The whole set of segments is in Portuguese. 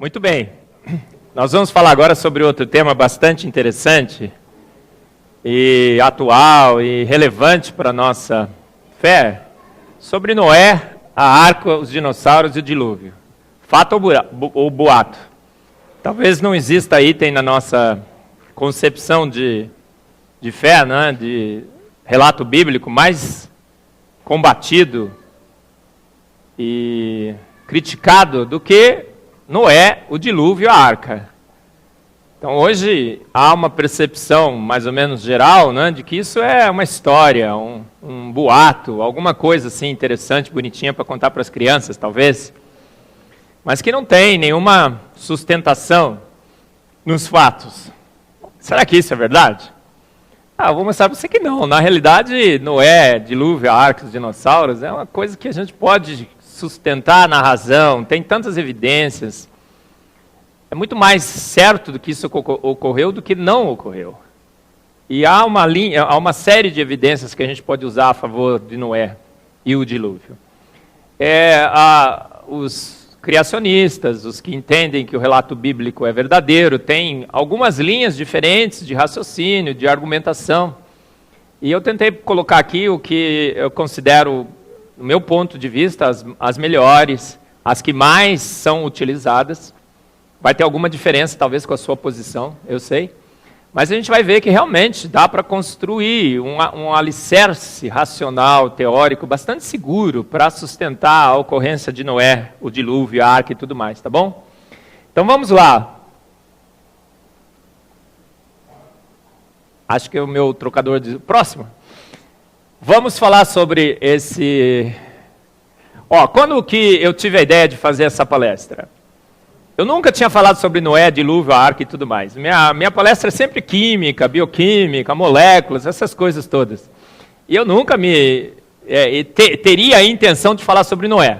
Muito bem. Nós vamos falar agora sobre outro tema bastante interessante e atual e relevante para a nossa fé, sobre Noé, a arca, os dinossauros e o dilúvio. Fato ou boato? Talvez não exista item na nossa concepção de fé, né, de relato bíblico mais combatido e criticado do que Noé, o dilúvio e a arca. Então hoje há uma percepção mais ou menos geral, né, de que isso é uma história, um boato, alguma coisa assim interessante, bonitinha para contar para as crianças, talvez, mas que não tem nenhuma sustentação nos fatos. Será que isso é verdade? Vou mostrar para você que não. Na realidade, Noé, dilúvio, a arca, os dinossauros, é uma coisa que a gente pode sustentar na razão, tem tantas evidências. É muito mais certo do que isso ocorreu do que não ocorreu. E há uma série de evidências que a gente pode usar a favor de Noé e o dilúvio. Os criacionistas, os que entendem que o relato bíblico é verdadeiro, têm algumas linhas diferentes de raciocínio, de argumentação. E eu tentei colocar aqui o que eu considero, do meu ponto de vista, as melhores, as que mais são utilizadas. Vai ter alguma diferença, talvez, com a sua posição, eu sei. Mas a gente vai ver que realmente dá para construir um alicerce racional, teórico, bastante seguro para sustentar a ocorrência de Noé, o dilúvio, a arca e tudo mais, tá bom? Então vamos lá. Acho que é o meu trocador de... Próximo. Vamos falar sobre esse... Quando que eu tive a ideia de fazer essa palestra? Eu nunca tinha falado sobre Noé, dilúvio, a arca e tudo mais. Minha palestra é sempre química, bioquímica, moléculas, essas coisas todas. E eu nunca teria a intenção de falar sobre Noé.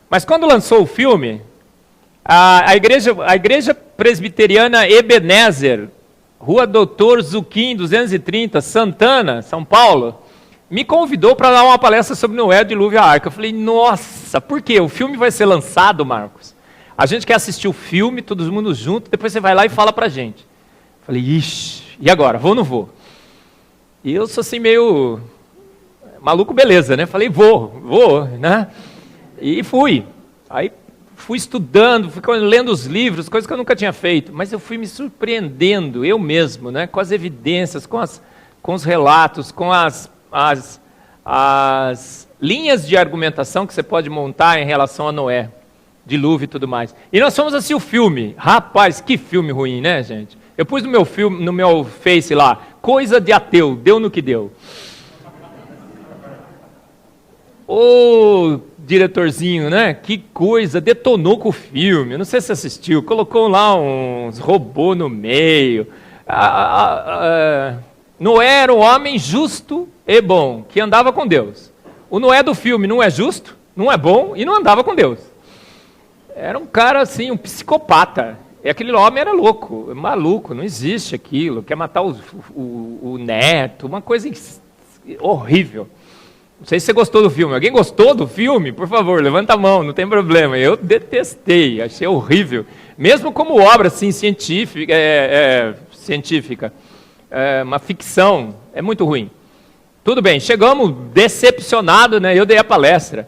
Mas quando lançou o filme, a igreja presbiteriana Ebenezer, Rua Doutor Zuquim, 230, Santana, São Paulo, me convidou para dar uma palestra sobre Noé, dilúvio e a arca. Eu falei, nossa, por quê? O filme vai ser lançado, Marcos? A gente quer assistir o filme, todo mundo junto, depois você vai lá e fala pra gente. Eu falei, ixi, e agora? Vou ou não vou? E eu sou assim meio maluco, beleza, né? Falei, vou, né? E fui. Aí fui estudando, fui lendo os livros, coisas que eu nunca tinha feito. Mas eu fui me surpreendendo, eu mesmo, né? Com as evidências, com os relatos, com as linhas de argumentação que você pode montar em relação a Noé, dilúvio e tudo mais. E nós fomos assistir o filme. Rapaz, que filme ruim, né, gente? Eu pus no meu Face lá, coisa de ateu, deu no que deu. Ô, diretorzinho, né? Que coisa, detonou com o filme. Não sei se você assistiu, colocou lá uns robôs no meio. Noé era um homem justo e bom, que andava com Deus. O Noé do filme não é justo, não é bom e não andava com Deus. Era um cara assim, um psicopata. E aquele homem era louco, maluco, não existe aquilo. Quer matar o neto, uma coisa horrível. Não sei se você gostou do filme. Alguém gostou do filme? Por favor, levanta a mão, não tem problema. Eu detestei, achei horrível. Mesmo como obra assim, científica, uma ficção, é muito ruim. Tudo bem, chegamos decepcionados, né? Eu dei a palestra.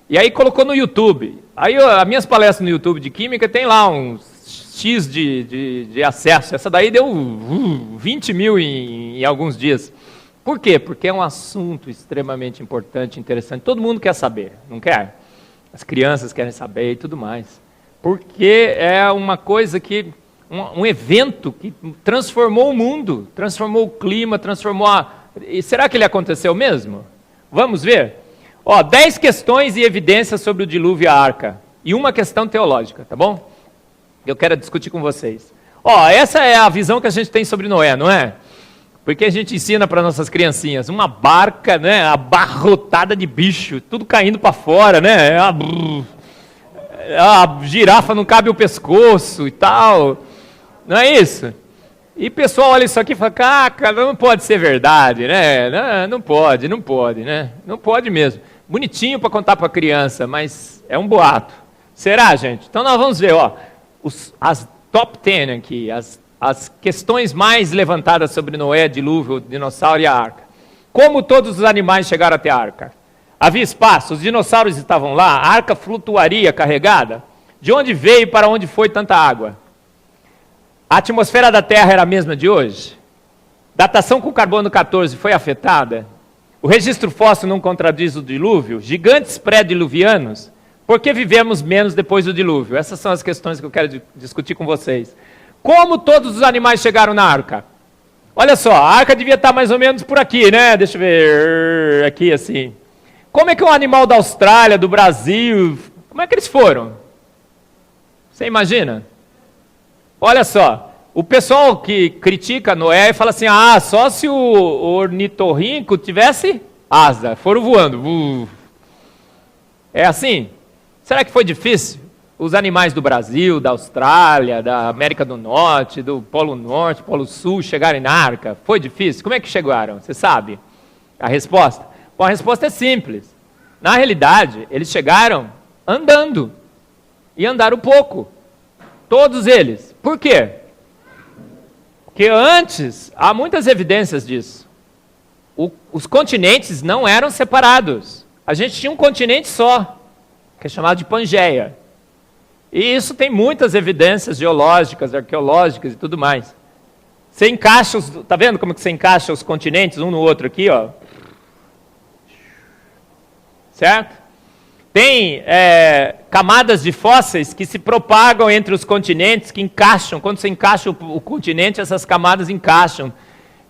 E aí colocou no YouTube. Aí as minhas palestras no YouTube de química tem lá uns X de acesso. Essa daí deu 20 mil em alguns dias. Por quê? Porque é um assunto extremamente importante, interessante. Todo mundo quer saber, não quer? As crianças querem saber e tudo mais. Porque é uma coisa que... Um evento que transformou o mundo, transformou o clima, E será que ele aconteceu mesmo? Vamos ver? 10 questões e evidências sobre o dilúvio e a arca. E uma questão teológica, tá bom? Eu quero discutir com vocês. Essa é a visão que a gente tem sobre Noé, não é? Porque a gente ensina para nossas criancinhas uma barca, né, abarrotada de bicho, tudo caindo para fora, né? A girafa não cabe o pescoço e tal. Não é isso? E o pessoal olha isso aqui e fala, não pode ser verdade, né? Não pode, né? Não pode mesmo. Bonitinho para contar para a criança, mas é um boato. Será, gente? Então nós vamos ver, as top 10 aqui, as questões mais levantadas sobre Noé, dilúvio, dinossauro e a arca. Como todos os animais chegaram até a arca? Havia espaço, os dinossauros estavam lá, a arca flutuaria carregada. De onde veio e para onde foi tanta água? A atmosfera da Terra era a mesma de hoje? Datação com carbono 14 foi afetada? O registro fóssil não contradiz o dilúvio? Gigantes pré-diluvianos? Por que vivemos menos depois do dilúvio? Essas são as questões que eu quero discutir com vocês. Como todos os animais chegaram na arca? Olha só, a arca devia estar mais ou menos por aqui, né? Deixa eu ver, aqui assim. Como é que um animal da Austrália, do Brasil, como é que eles foram? Você imagina? Olha só, o pessoal que critica Noé fala assim, só se o ornitorrinco tivesse asa, foram voando. É assim? Será que foi difícil? Os animais do Brasil, da Austrália, da América do Norte, do Polo Norte, Polo Sul, chegarem na arca? Foi difícil? Como é que chegaram? Você sabe a resposta? Bom, a resposta é simples. Na realidade, eles chegaram andando. E andaram pouco. Todos eles. Por quê? Porque antes, há muitas evidências disso. Os continentes não eram separados. A gente tinha um continente só, que é chamado de Pangeia. E isso tem muitas evidências geológicas, arqueológicas e tudo mais. Você encaixa, tá vendo como que você encaixa os continentes um no outro aqui, ó? Certo? Tem camadas de fósseis que se propagam entre os continentes, que encaixam. Quando você encaixa o continente, essas camadas encaixam.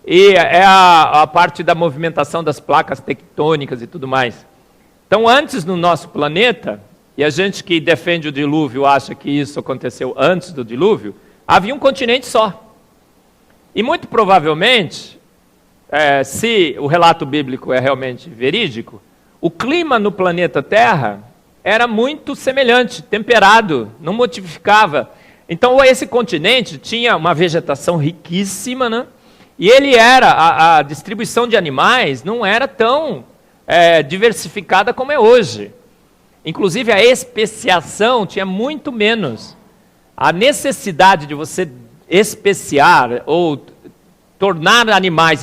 E é a parte da movimentação das placas tectônicas e tudo mais. Então, antes no nosso planeta, e a gente que defende o dilúvio acha que isso aconteceu antes do dilúvio, havia um continente só. E muito provavelmente, se o relato bíblico é realmente verídico, o clima no planeta Terra era muito semelhante, temperado, não modificava. Então, esse continente tinha uma vegetação riquíssima, né? E ele a distribuição de animais não era tão diversificada como é hoje. Inclusive, a especiação tinha muito menos. A necessidade de você especiar ou tornar animais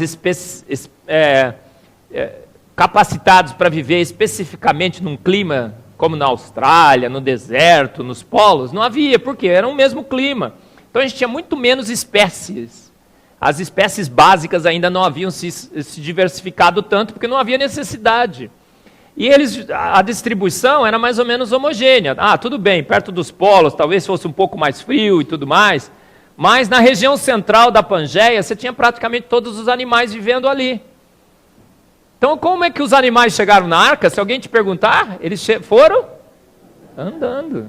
capacitados para viver especificamente num clima como na Austrália, no deserto, nos polos, não havia, porque era o mesmo clima. Então a gente tinha muito menos espécies. As espécies básicas ainda não haviam se diversificado tanto, porque não havia necessidade. E a distribuição era mais ou menos homogênea. Tudo bem, perto dos polos, talvez fosse um pouco mais frio e tudo mais, mas na região central da Pangeia, você tinha praticamente todos os animais vivendo ali. Então, como é que os animais chegaram na arca? Se alguém te perguntar, eles foram andando.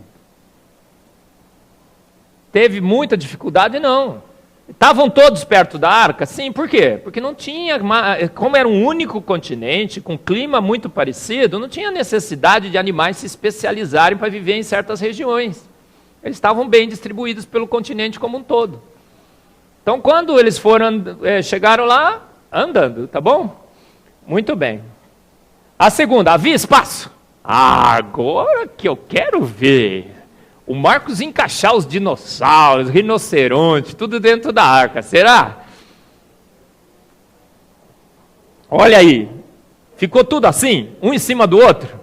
Teve muita dificuldade? Não. Estavam todos perto da arca? Sim, por quê? Porque não tinha, como era um único continente, com clima muito parecido, não tinha necessidade de animais se especializarem para viver em certas regiões. Eles estavam bem distribuídos pelo continente como um todo. Então, quando eles chegaram lá, andando, tá bom? Muito bem. A segunda, havia espaço? Agora que eu quero ver o Marcos encaixar os dinossauros, rinoceronte, tudo dentro da arca, será? Olha aí, ficou tudo assim, um em cima do outro?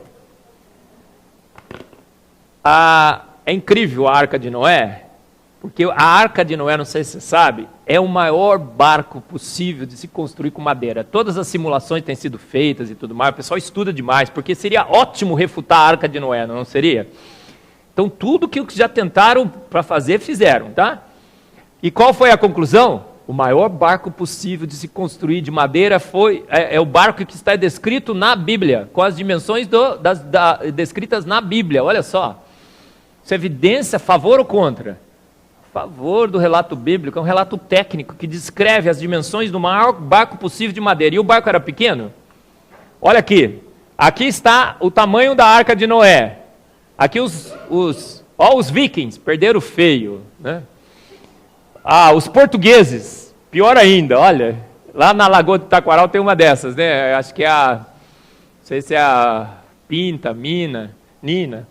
É incrível a Arca de Noé, porque a Arca de Noé, não sei se você sabe, é o maior barco possível de se construir com madeira. Todas as simulações têm sido feitas e tudo mais, o pessoal estuda demais, porque seria ótimo refutar a Arca de Noé, não seria? Então, tudo que já tentaram para fazer, fizeram, tá? E qual foi a conclusão? O maior barco possível de se construir de madeira é o barco que está descrito na Bíblia, com as dimensões descritas na Bíblia, olha só. Isso é evidência a favor ou contra? A favor do relato bíblico, é um relato técnico que descreve as dimensões do maior barco possível de madeira. E o barco era pequeno? Olha aqui, aqui está o tamanho da Arca de Noé. Aqui os vikings perderam feio, né? Os portugueses, pior ainda, olha, lá na Lagoa do Taquaral tem uma dessas, né? Acho que não sei se é a Pinta, Nina.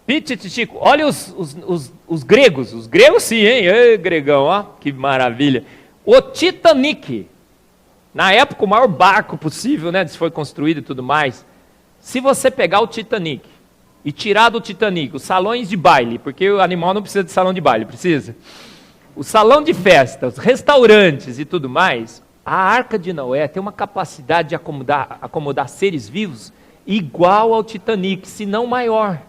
Pitititico. Olha os gregos. Os gregos sim, hein? Ei, gregão, ó, que maravilha. O Titanic. Na época, o maior barco possível, né? Foi construído e tudo mais. Se você pegar o Titanic e tirar do Titanic os salões de baile, porque o animal não precisa de salão de baile, precisa. O salão de festa, os restaurantes e tudo mais, a Arca de Noé tem uma capacidade de acomodar seres vivos igual ao Titanic, se não maior.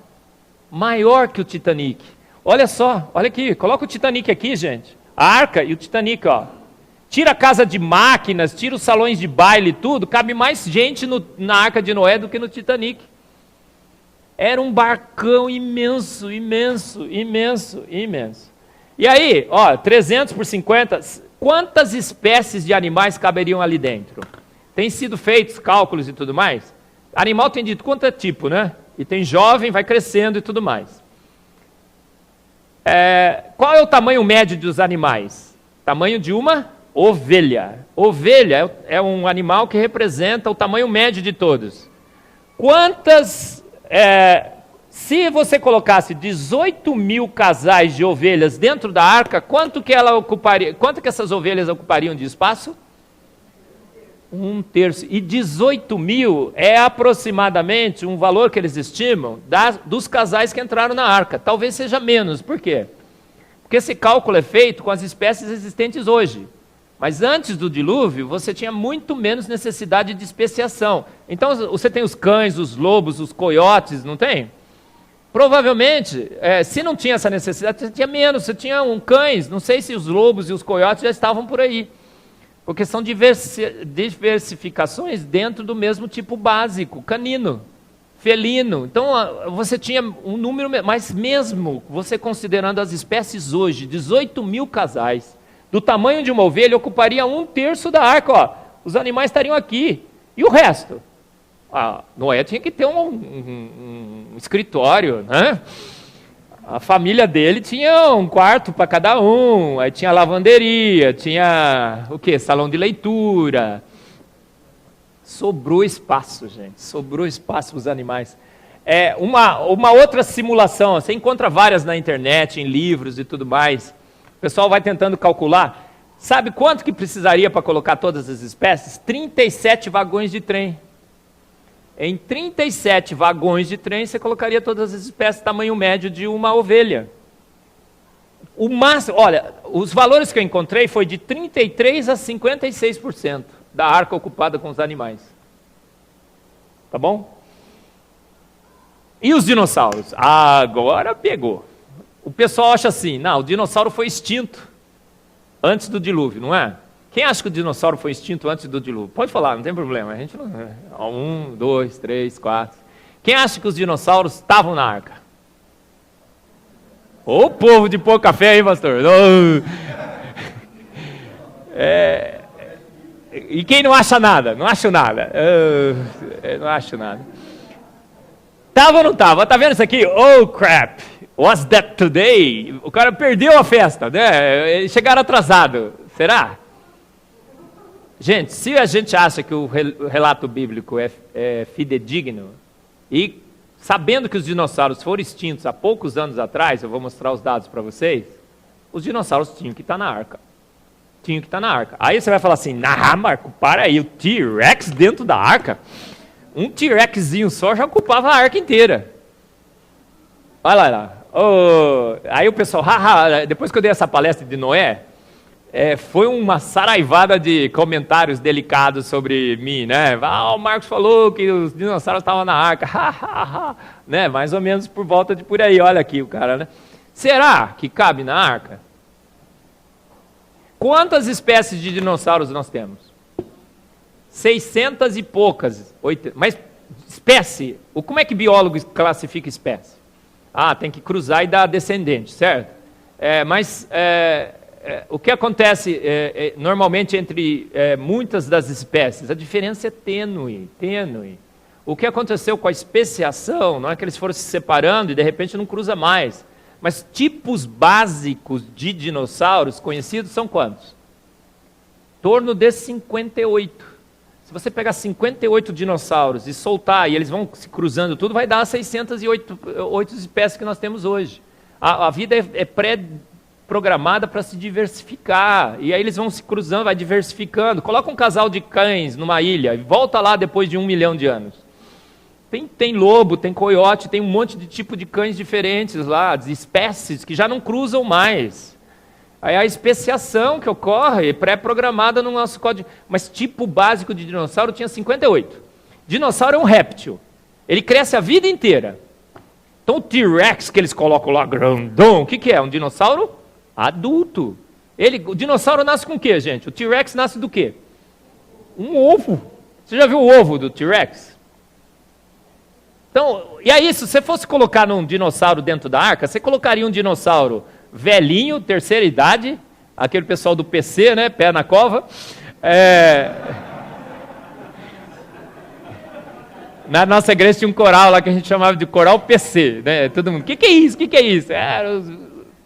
Maior que o Titanic. Olha só, olha aqui, coloca o Titanic aqui, gente. A Arca e o Titanic, ó. Tira a casa de máquinas, tira os salões de baile e tudo, cabe mais gente na Arca de Noé do que no Titanic. Era um barcão imenso, imenso, imenso, imenso. E aí, ó, 300 por 50, quantas espécies de animais caberiam ali dentro? Tem sido feitos cálculos e tudo mais? Animal tem de quanto é tipo, né? E tem jovem, vai crescendo e tudo mais. Qual é o tamanho médio dos animais? Tamanho de uma ovelha. Ovelha é um animal que representa o tamanho médio de todos. Se você colocasse 18 mil casais de ovelhas dentro da arca, quanto que essas ovelhas ocupariam de espaço? 1/3. E 18 mil é aproximadamente um valor que eles estimam dos casais que entraram na arca. Talvez seja menos. Por quê? Porque esse cálculo é feito com as espécies existentes hoje. Mas antes do dilúvio, você tinha muito menos necessidade de especiação. Então, você tem os cães, os lobos, os coiotes, não tem? Provavelmente, se não tinha essa necessidade, você tinha menos. Você tinha cães, não sei se os lobos e os coiotes já estavam por aí. Porque são diversificações dentro do mesmo tipo básico, canino, felino. Então, você tinha um número, mas mesmo você considerando as espécies hoje, 18 mil casais, do tamanho de uma ovelha, ocuparia 1/3 da arca. Ó. Os animais estariam aqui. E o resto? Noé tinha que ter um escritório, né? A família dele tinha um quarto para cada um, aí tinha lavanderia, tinha o quê? Salão de leitura. Sobrou espaço, gente, sobrou espaço para os animais. Uma outra simulação, você encontra várias na internet, em livros e tudo mais. O pessoal vai tentando calcular. Sabe quanto que precisaria para colocar todas as espécies? 37 vagões de trem. Em 37 vagões de trem, você colocaria todas as espécies tamanho médio de uma ovelha. O máximo, olha, os valores que eu encontrei foi de 33% a 56% da arca ocupada com os animais. Tá bom? E os dinossauros? Agora pegou. O pessoal acha assim, não, o dinossauro foi extinto antes do dilúvio, não é? Quem acha que o dinossauro foi extinto antes do dilúvio? Pode falar, não tem problema. A gente não... 1, 2, 3, 4. Quem acha que os dinossauros estavam na arca? Ô povo de pouca fé aí, pastor. E quem não acha nada? Não acho nada. Não acho nada. Tava ou não tava? Tá vendo isso aqui? Oh, crap. Was that today? O cara perdeu a festa, né? Chegaram atrasado. Será? Gente, se a gente acha que o relato bíblico é fidedigno, e sabendo que os dinossauros foram extintos há poucos anos atrás, eu vou mostrar os dados para vocês, os dinossauros tinham que estar na arca. Tinham que estar na arca. Aí você vai falar assim, Marco, para aí, o T-Rex dentro da arca? Um T-Rexzinho só já ocupava a arca inteira. Olha lá. Aí o pessoal, depois que eu dei essa palestra de Noé, foi uma saraivada de comentários delicados sobre mim, né? O Marcos falou que os dinossauros estavam na arca, né? Mais ou menos por volta de por aí, olha aqui o cara, né? Será que cabe na arca? Quantas espécies de dinossauros nós temos? 600 e poucas, 800, mas espécie, como é que biólogo classifica espécie? Tem que cruzar e dar descendente, certo? O que acontece normalmente entre muitas das espécies? A diferença é tênue. O que aconteceu com a especiação, não é que eles foram se separando e de repente não cruza mais. Mas tipos básicos de dinossauros conhecidos são quantos? Em torno de 58. Se você pegar 58 dinossauros e soltar, e eles vão se cruzando tudo, vai dar as 608 espécies que nós temos hoje. A vida é pré-programada para se diversificar, e aí eles vão se cruzando, vai diversificando. Coloca um casal de cães numa ilha e volta lá depois de 1 milhão de anos. Tem lobo, tem coiote, tem um monte de tipo de cães diferentes lá, de espécies que já não cruzam mais. Aí a especiação que ocorre é pré-programada no nosso código. Mas tipo básico de dinossauro tinha 58. Dinossauro é um réptil. Ele cresce a vida inteira. Então o T-Rex que eles colocam lá, grandão, o que é? Um dinossauro adulto. O dinossauro nasce com o quê, gente? O T-Rex nasce do quê? Um ovo. Você já viu o ovo do T-Rex? Então, e aí, se você fosse colocar num dinossauro dentro da arca, você colocaria um dinossauro velhinho, terceira idade, aquele pessoal do PC, né, pé na cova. Na nossa igreja tinha um coral lá que a gente chamava de coral PC, né? Todo mundo, o que é isso? O que é isso? Era os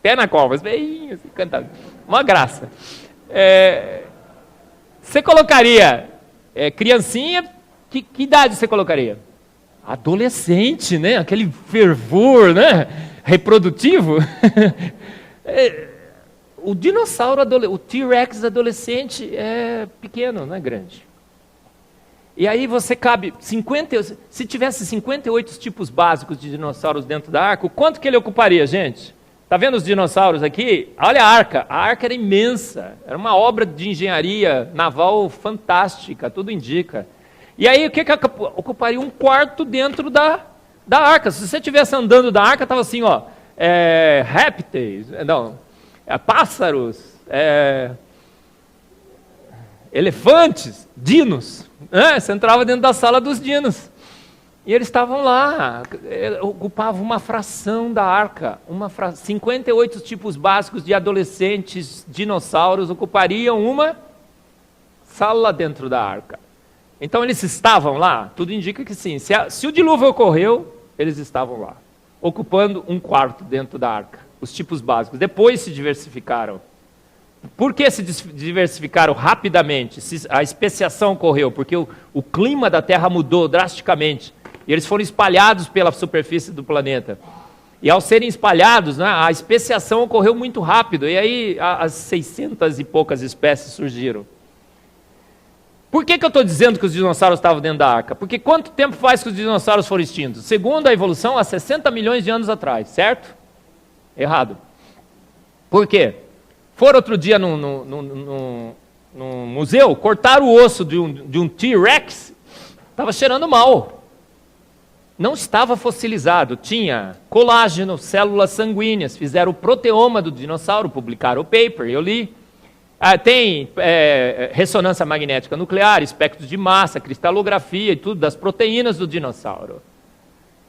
pé na cova, os velhinhos, assim, cantando. Uma graça. Você colocaria criancinha, que idade você colocaria? Adolescente, né? Aquele fervor, né? Reprodutivo. O dinossauro, o T-Rex adolescente é pequeno, não é grande. E aí você cabe, se tivesse 58 tipos básicos de dinossauros dentro da arca, quanto que ele ocuparia, gente? Está vendo os dinossauros aqui? Olha a arca era imensa, era uma obra de engenharia naval fantástica, tudo indica. E aí o que ocuparia um quarto dentro da arca? Se você estivesse andando da arca, estava assim, ó, répteis, pássaros, elefantes, dinos. Você entrava dentro da sala dos dinos. E eles estavam lá, ocupavam uma fração da arca. 58 tipos básicos de adolescentes dinossauros ocupariam uma sala dentro da arca. Então eles estavam lá? Tudo indica que sim. Se o dilúvio ocorreu, eles estavam lá, ocupando um quarto dentro da arca. Os tipos básicos. Depois se diversificaram. Por que se diversificaram rapidamente? A especiação ocorreu porque o clima da Terra mudou drasticamente. E eles foram espalhados pela superfície do planeta. E ao serem espalhados, né, a especiação ocorreu muito rápido. E aí as 600 e poucas espécies surgiram. Por que eu estou dizendo que os dinossauros estavam dentro da arca? Porque quanto tempo faz que os dinossauros foram extintos? Segundo a evolução, há 60 milhões de anos atrás, certo? Errado. Por quê? Foram outro dia num museu, cortaram o osso de um T-Rex, estava cheirando mal. Não estava fossilizado, tinha colágeno, células sanguíneas, fizeram o proteoma do dinossauro, publicaram o paper, eu li. Tem ressonância magnética nuclear, espectros de massa, cristalografia e tudo, das proteínas do dinossauro.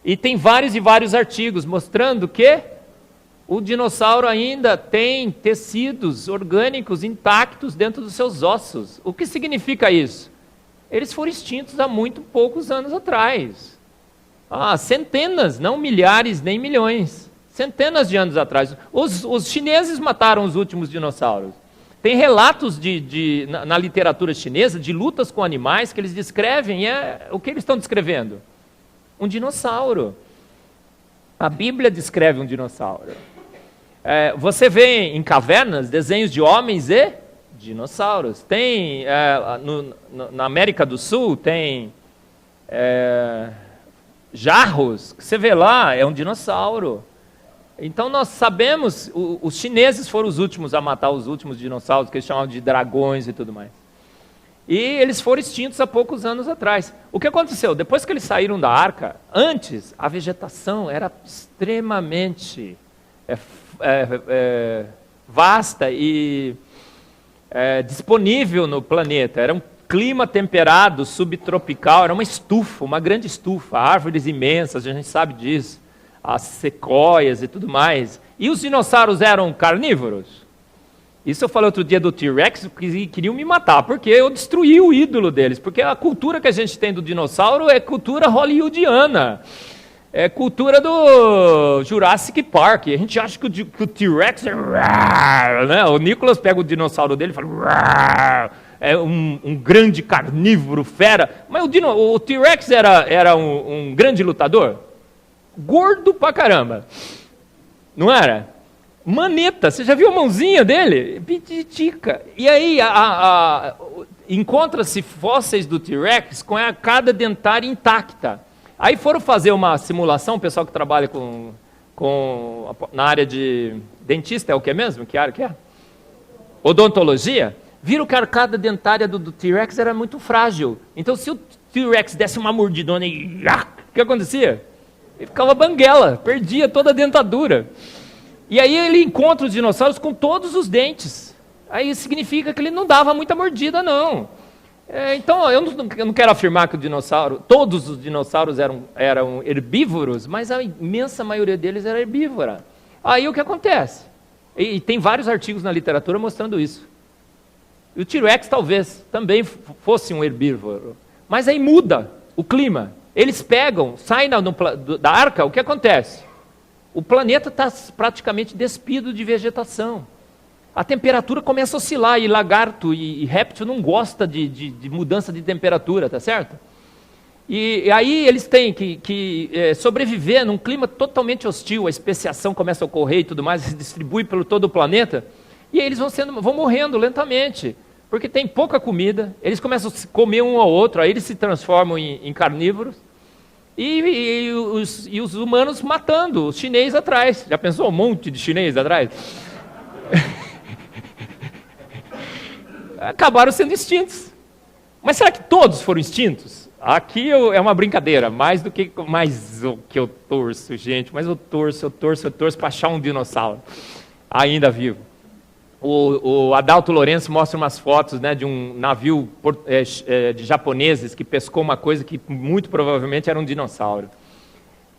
E tem vários e vários artigos mostrando que o dinossauro ainda tem tecidos orgânicos intactos dentro dos seus ossos. O que significa isso? Eles foram extintos há muito poucos anos atrás. Centenas, não milhares nem milhões. Centenas de anos atrás. Os chineses mataram os últimos dinossauros. Tem relatos na literatura chinesa de lutas com animais que eles descrevem. O que eles estão descrevendo? Um dinossauro. A Bíblia descreve um dinossauro. Você vê em cavernas desenhos de homens e dinossauros. Tem, na América do Sul, tem jarros, que você vê lá, é um dinossauro. Então nós sabemos, os chineses foram os últimos a matar os últimos dinossauros, que eles chamavam de dragões e tudo mais. E eles foram extintos há poucos anos atrás. O que aconteceu? Depois que eles saíram da arca, antes a vegetação era extremamente vasta e disponível no planeta. Era um clima temperado, subtropical, era uma estufa, uma grande estufa, árvores imensas, a gente sabe disso, as sequoias e tudo mais. E os dinossauros eram carnívoros? Isso eu falei outro dia do T-Rex, que queriam me matar, porque eu destruí o ídolo deles, porque a cultura que a gente tem do dinossauro é cultura hollywoodiana. É cultura do Jurassic Park. A gente acha que o T-Rex é... Né? O Nicholas pega o dinossauro dele e fala... um grande carnívoro, fera. Mas o T-Rex era um grande lutador? Gordo pra caramba. Não era? Maneta, você já viu a mãozinha dele? Pititica. E aí, encontra-se fósseis do T-Rex com a arcada dentária intacta. Aí foram fazer uma simulação, o pessoal que trabalha na área de dentista, é o que mesmo? Que área que é? Odontologia. Viram que a arcada dentária do T-Rex era muito frágil. Então, se o T-Rex desse uma mordidona e... o que acontecia? Ele ficava banguela, perdia toda a dentadura. E aí ele encontra os dinossauros com todos os dentes. Aí significa que ele não dava muita mordida, não. Então, eu não quero afirmar que todos os dinossauros eram herbívoros, mas a imensa maioria deles era herbívora. Aí o que acontece? E tem vários artigos na literatura mostrando isso. E o T-Rex talvez também fosse um herbívoro. Mas aí muda o clima. Eles saem da arca, o que acontece? O planeta está praticamente despido de vegetação. A temperatura começa a oscilar, e lagarto e réptil não gosta de mudança de temperatura, tá certo? E aí eles têm que sobreviver num clima totalmente hostil, a especiação começa a ocorrer e tudo mais, se distribui pelo todo o planeta, e aí eles vão morrendo lentamente, porque tem pouca comida, eles começam a comer um ao outro, aí eles se transformam em carnívoros, e os humanos matando os chineses atrás. Já pensou um monte de chinês atrás? Acabaram sendo extintos. Mas será que todos foram extintos? Aqui é uma brincadeira, mais o que eu torço, gente. Mas eu torço para achar um dinossauro ainda vivo. O Adalto Lourenço mostra umas fotos, né, de um navio de japoneses que pescou uma coisa que muito provavelmente era um dinossauro.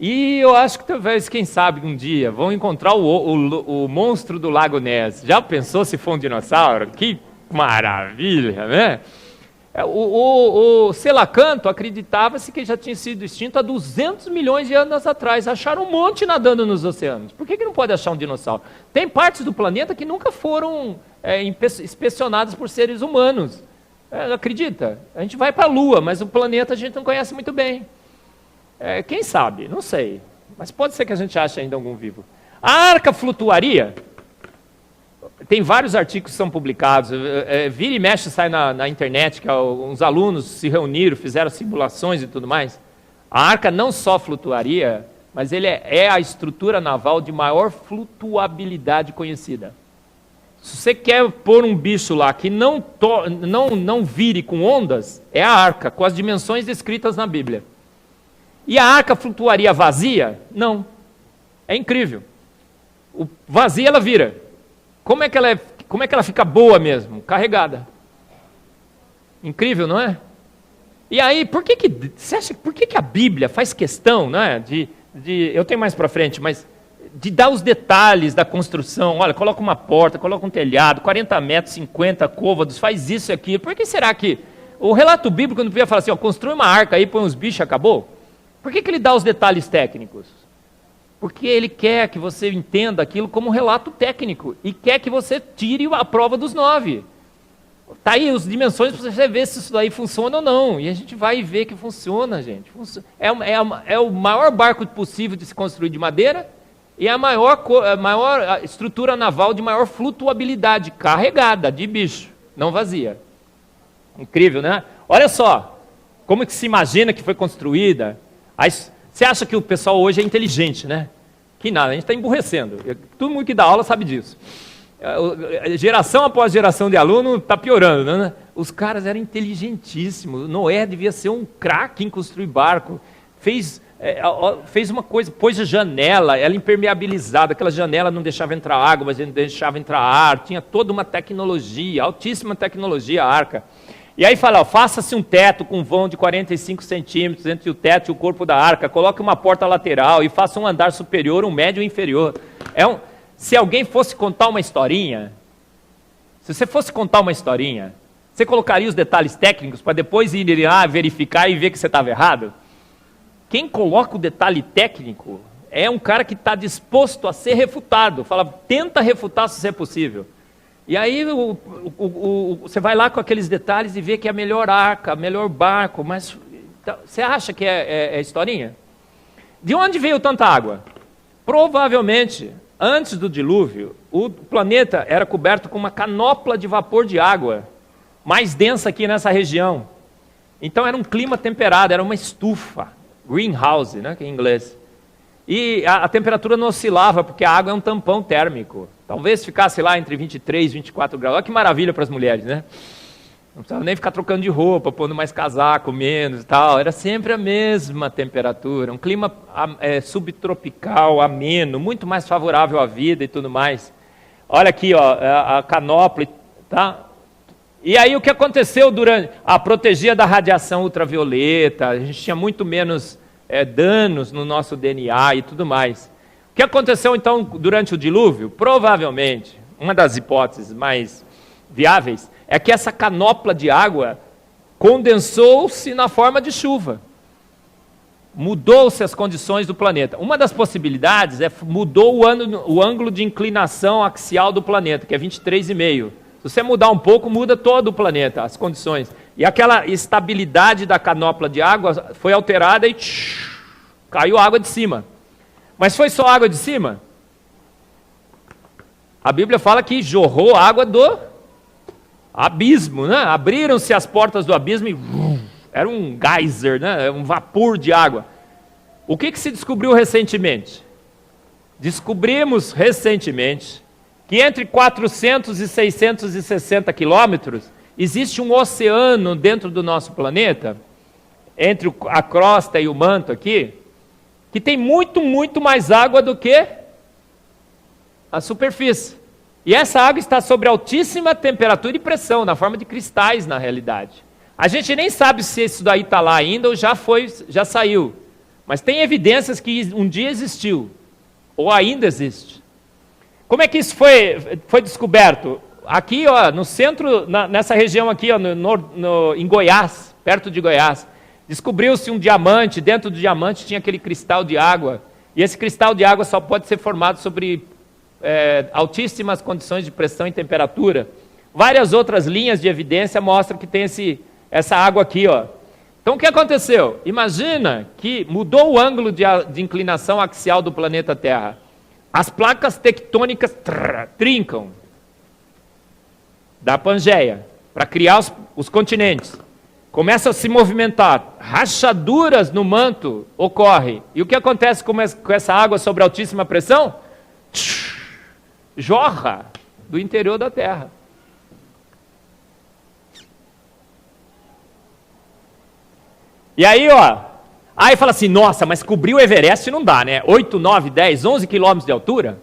E eu acho que talvez, quem sabe, um dia vão encontrar o monstro do Lago Ness. Já pensou se for um dinossauro? Que maravilha, né? O Selacanto acreditava-se que já tinha sido extinto há 200 milhões de anos atrás. Acharam um monte nadando nos oceanos. Por que não pode achar um dinossauro? Tem partes do planeta que nunca foram inspecionadas por seres humanos. Acredita? A gente vai para a Lua, mas o planeta a gente não conhece muito bem. Quem sabe? Não sei. Mas pode ser que a gente ache ainda algum vivo. A arca flutuaria? Tem vários artigos que são publicados, vira e mexe, sai na internet, que uns alunos se reuniram, fizeram simulações e tudo mais. A arca não só flutuaria, mas ele é a estrutura naval de maior flutuabilidade conhecida. Se você quer pôr um bicho lá que não vire com ondas, é a arca, com as dimensões descritas na Bíblia. E a arca flutuaria vazia? Não. É incrível. Vazia ela vira. Como é que ela fica boa mesmo? Carregada. Incrível, não é? E aí, você acha, por que a Bíblia faz questão, né, eu tenho mais para frente, mas de dar os detalhes da construção? Olha, coloca uma porta, coloca um telhado, 40 metros, 50 côvados, faz isso e aquilo. Por que será que o relato bíblico não podia falar assim, construi uma arca aí, põe uns bichos e acabou? Por que ele dá os detalhes técnicos? Porque ele quer que você entenda aquilo como um relato técnico e quer que você tire a prova dos 9. Está aí as dimensões para você ver se isso daí funciona ou não. E a gente vai ver que funciona, gente. É o maior barco possível de se construir de madeira e a maior estrutura naval de maior flutuabilidade, carregada, de bicho, não vazia. Incrível, né? Olha só, como que se imagina que foi construída. Você acha que o pessoal hoje é inteligente, né? Que nada, a gente está emburrecendo. Todo mundo que dá aula sabe disso. Geração após geração de aluno está piorando, né? Os caras eram inteligentíssimos. Noé devia ser um craque em construir barco. Fez uma coisa, pôs a janela, ela impermeabilizada, aquela janela não deixava entrar água, mas não deixava entrar ar. Tinha toda uma tecnologia, altíssima tecnologia a arca. E aí fala, faça-se um teto com vão de 45 centímetros entre o teto e o corpo da arca, coloque uma porta lateral e faça um andar superior, um médio e inferior. Se alguém fosse contar uma historinha, se você fosse contar uma historinha, você colocaria os detalhes técnicos para depois ir lá verificar e ver que você estava errado? Quem coloca o detalhe técnico é um cara que está disposto a ser refutado. Fala, tenta refutar se é possível. E aí você vai lá com aqueles detalhes e vê que é a melhor arca, melhor barco, mas então, você acha que é historinha? De onde veio tanta água? Provavelmente, antes do dilúvio, o planeta era coberto com uma canopla de vapor de água, mais densa aqui nessa região. Então era um clima temperado, era uma estufa, greenhouse, né, que é em inglês. E a temperatura não oscilava, porque a água é um tampão térmico. Talvez ficasse lá entre 23 e 24 graus. Olha que maravilha para as mulheres, né? Não precisava nem ficar trocando de roupa, pondo mais casaco, menos e tal. Era sempre a mesma temperatura. Um clima subtropical, ameno, muito mais favorável à vida e tudo mais. Olha aqui, ó, a canopla, tá? E aí o que aconteceu durante... protegia da radiação ultravioleta, a gente tinha muito menos danos no nosso DNA e tudo mais. O que aconteceu então durante o dilúvio? Provavelmente, uma das hipóteses mais viáveis é que essa canopla de água condensou-se na forma de chuva. Mudou-se as condições do planeta. Uma das possibilidades mudou o ângulo de inclinação axial do planeta, que é 23,5. Se você mudar um pouco, muda todo o planeta, as condições. E aquela estabilidade da canopla de água foi alterada e caiu água de cima. Mas foi só água de cima? A Bíblia fala que jorrou água do abismo, né? Abriram-se as portas do abismo e era um geyser, né? Um vapor de água. O que se descobriu recentemente? Descobrimos recentemente que entre 400 e 660 quilômetros existe um oceano dentro do nosso planeta, entre a crosta e o manto aqui, que tem muito, muito mais água do que a superfície. E essa água está sob altíssima temperatura e pressão, na forma de cristais, na realidade. A gente nem sabe se isso daí está lá ainda ou já saiu. Mas tem evidências que um dia existiu, ou ainda existe. Como é que isso foi descoberto? Aqui, ó, no centro, nessa região aqui, ó, em Goiás, perto de Goiás, descobriu-se um diamante, dentro do diamante tinha aquele cristal de água, e esse cristal de água só pode ser formado sobre altíssimas condições de pressão e temperatura. Várias outras linhas de evidência mostram que tem essa água aqui, ó. Então o que aconteceu? Imagina que mudou o ângulo de inclinação axial do planeta Terra. As placas tectônicas trincam da Pangeia para criar os continentes. Começa a se movimentar, rachaduras no manto ocorrem. E o que acontece com essa água sobre altíssima pressão? Jorra do interior da Terra. E aí, ó, aí fala assim, nossa, mas cobrir o Everest não dá, né? 8, 9, 10, 11 quilômetros de altura?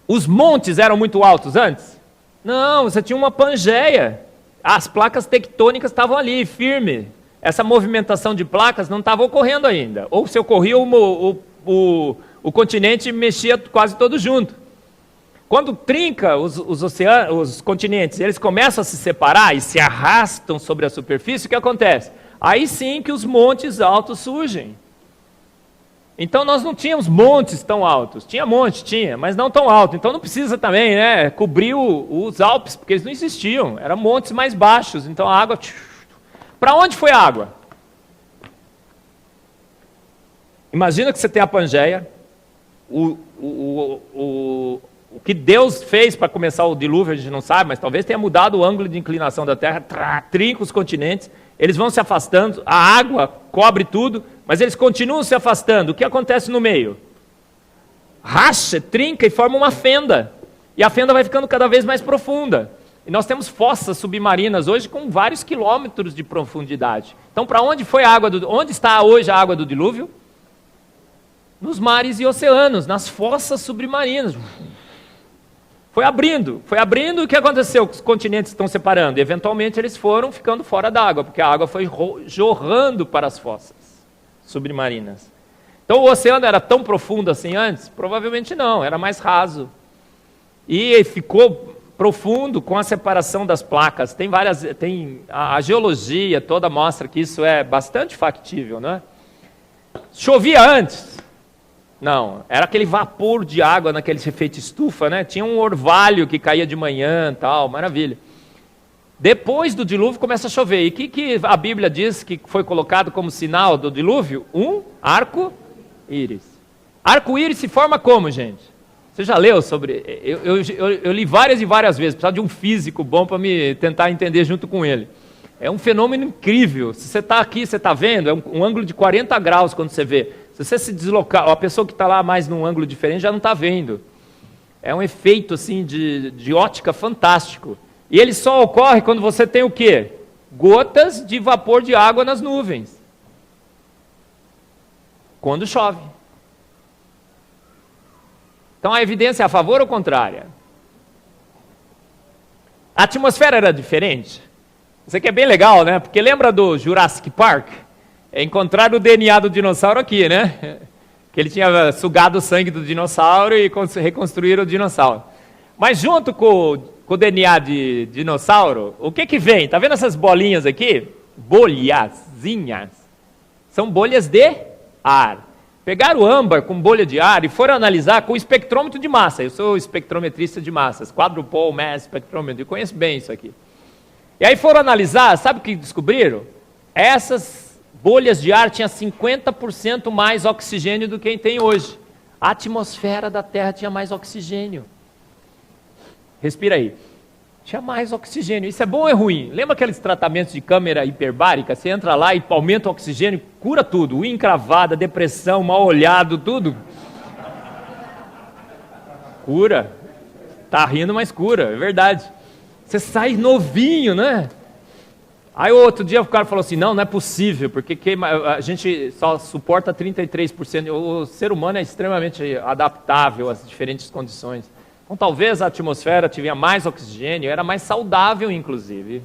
Os montes eram muito altos antes? Não, você tinha uma Pangeia. As placas tectônicas estavam ali, firme. Essa movimentação de placas não estava ocorrendo ainda. Ou se ocorria, o continente mexia quase todo junto. Quando trinca os continentes, eles começam a se separar e se arrastam sobre a superfície, o que acontece? Aí sim que os montes altos surgem. Então nós não tínhamos montes tão altos. Tinha monte, mas não tão alto. Então não precisa também, né, cobrir os Alpes, porque eles não existiam. Eram montes mais baixos. Então a água... Para onde foi a água? Imagina que você tem a Pangeia. O que Deus fez para começar o dilúvio, a gente não sabe, mas talvez tenha mudado o ângulo de inclinação da Terra, trinca os continentes, eles vão se afastando, a água cobre tudo, mas eles continuam se afastando. O que acontece no meio? Racha, trinca e forma uma fenda. E a fenda vai ficando cada vez mais profunda. E nós temos fossas submarinas hoje com vários quilômetros de profundidade. Então, para onde foi a água onde está hoje a água do dilúvio? Nos mares e oceanos, nas fossas submarinas. Foi abrindo, e o que aconteceu? Os continentes estão separando, e eventualmente eles foram ficando fora d'água, porque a água foi jorrando para as fossas submarinas. Então o oceano era tão profundo assim antes? Provavelmente não, era mais raso. E ficou profundo com a separação das placas. A geologia toda mostra que isso é bastante factível, né? Chovia antes? Não, era aquele vapor de água naquele efeito estufa, né? Tinha um orvalho que caía de manhã, tal, maravilha. Depois do dilúvio começa a chover. E o que a Bíblia diz que foi colocado como sinal do dilúvio? Um arco-íris. Arco-íris se forma como, gente? Você já leu sobre... Eu li várias e várias vezes, precisava de um físico bom para me tentar entender junto com ele. É um fenômeno incrível. Se você está aqui, você está vendo, é um ângulo de 40 graus quando você vê. Se você se deslocar, a pessoa que está lá mais num ângulo diferente já não está vendo. É um efeito assim de ótica fantástico. E ele só ocorre quando você tem o quê? Gotas de vapor de água nas nuvens. Quando chove. Então a evidência é a favor ou contrária? A atmosfera era diferente? Isso aqui é bem legal, né? Porque lembra do Jurassic Park? Encontraram o DNA do dinossauro aqui, né? Que ele tinha sugado o sangue do dinossauro e reconstruíram o dinossauro. Mas junto com o DNA de dinossauro, o que vem? Tá vendo essas bolinhas aqui? Bolhazinhas. São bolhas de ar. Pegaram o âmbar com bolha de ar e foram analisar com o espectrômetro de massa. Eu sou espectrometrista de massas, quadrupole mass spectrometry, eu conheço bem isso aqui. E aí foram analisar, sabe o que descobriram? Essas bolhas de ar tinham 50% mais oxigênio do que tem hoje. A atmosfera da Terra tinha mais oxigênio. Respira aí. Tinha mais oxigênio. Isso é bom ou é ruim? Lembra aqueles tratamentos de câmera hiperbárica? Você entra lá e aumenta o oxigênio, cura tudo. Unha encravada, depressão, mal olhado, tudo. Cura. Tá rindo, mas cura, é verdade. Você sai novinho, né? Aí outro dia o cara falou assim, não é possível, porque a gente só suporta 33%. O ser humano é extremamente adaptável às diferentes condições. Então talvez a atmosfera tivesse mais oxigênio, era mais saudável, inclusive,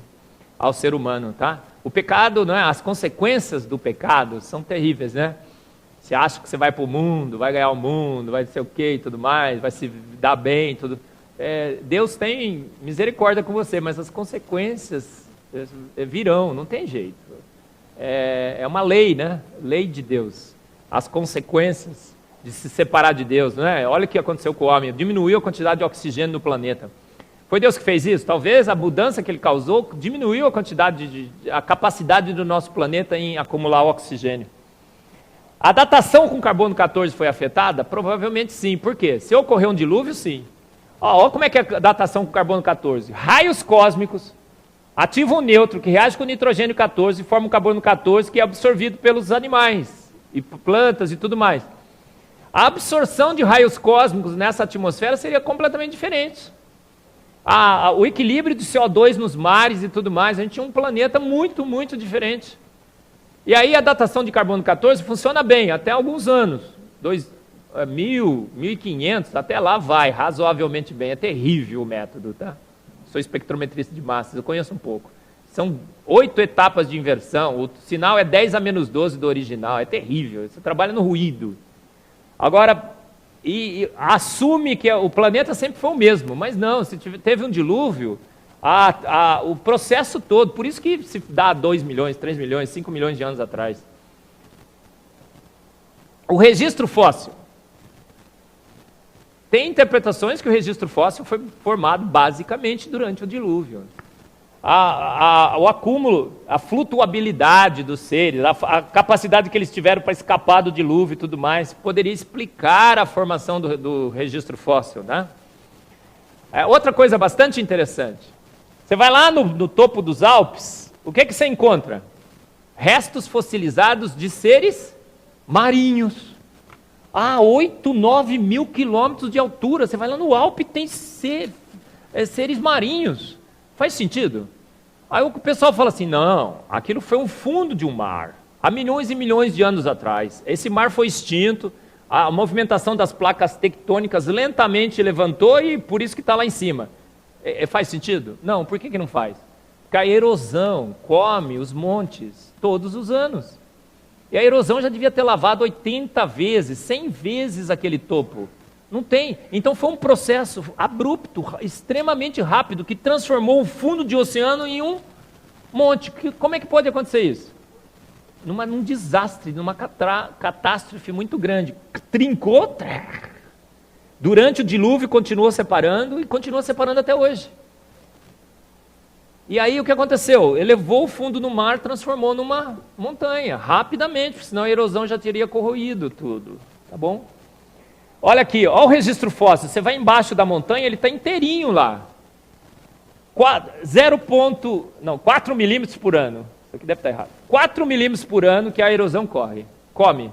ao ser humano, tá? O pecado, não é? As consequências do pecado são terríveis, né? Você acha que você vai para o mundo, vai ganhar o mundo, vai ser o quê e tudo mais, vai se dar bem, tudo. Deus tem misericórdia com você, mas as consequências virão, não tem jeito. É uma lei, né? Lei de Deus. As consequências de se separar de Deus, não é? Olha o que aconteceu com o homem, diminuiu a quantidade de oxigênio no planeta. Foi Deus que fez isso? Talvez a mudança que ele causou diminuiu a quantidade, a capacidade do nosso planeta em acumular oxigênio. A datação com carbono 14 foi afetada? Provavelmente sim. Por quê? Se ocorreu um dilúvio, sim. Olha como é que é a datação com carbono 14. Raios cósmicos ativam um nêutron que reage com o nitrogênio 14 e forma o carbono 14 que é absorvido pelos animais e plantas e tudo mais. A absorção de raios cósmicos nessa atmosfera seria completamente diferente. O equilíbrio de CO2 nos mares e tudo mais, a gente tinha um planeta muito, muito diferente. E aí a datação de carbono 14 funciona bem, até alguns anos. 1500, até lá vai, razoavelmente bem. É terrível o método, tá? Sou espectrometrista de massas, eu conheço um pouco. São 8 etapas de inversão, o sinal é 10 a menos 12 do original, é terrível. Você trabalha no ruído. Agora, assume que o planeta sempre foi o mesmo, mas não, se teve um dilúvio, o processo todo, por isso que se dá 2 milhões, 3 milhões, 5 milhões de anos atrás. O registro fóssil. Tem interpretações que o registro fóssil foi formado basicamente durante o dilúvio. O acúmulo, a flutuabilidade dos seres, a capacidade que eles tiveram para escapar do dilúvio e tudo mais, poderia explicar a formação do registro fóssil, né? Outra coisa bastante interessante, você vai lá no topo dos Alpes, o que você encontra? Restos fossilizados de seres marinhos. 8, 9 mil quilômetros de altura, você vai lá no Alpe e tem seres marinhos. Faz sentido? Aí o pessoal fala assim, não, aquilo foi um fundo de um mar, há milhões e milhões de anos atrás. Esse mar foi extinto, a movimentação das placas tectônicas lentamente levantou e por isso que está lá em cima. Faz sentido? Não, por que não faz? Porque a erosão come os montes todos os anos. E a erosão já devia ter lavado 80 vezes, 100 vezes aquele topo. Não tem. Então foi um processo abrupto, extremamente rápido, que transformou um fundo de oceano em um monte. Como é que pode acontecer isso? num desastre, numa catástrofe muito grande. Trincou, durante o dilúvio continuou separando e continua separando até hoje. E aí o que aconteceu? Elevou o fundo do mar, transformou numa montanha, rapidamente, senão a erosão já teria corroído tudo, tá bom? Olha aqui, olha o registro fóssil, você vai embaixo da montanha, ele está inteirinho lá. 4 milímetros por ano, isso aqui deve estar errado, 4 milímetros por ano que a erosão come.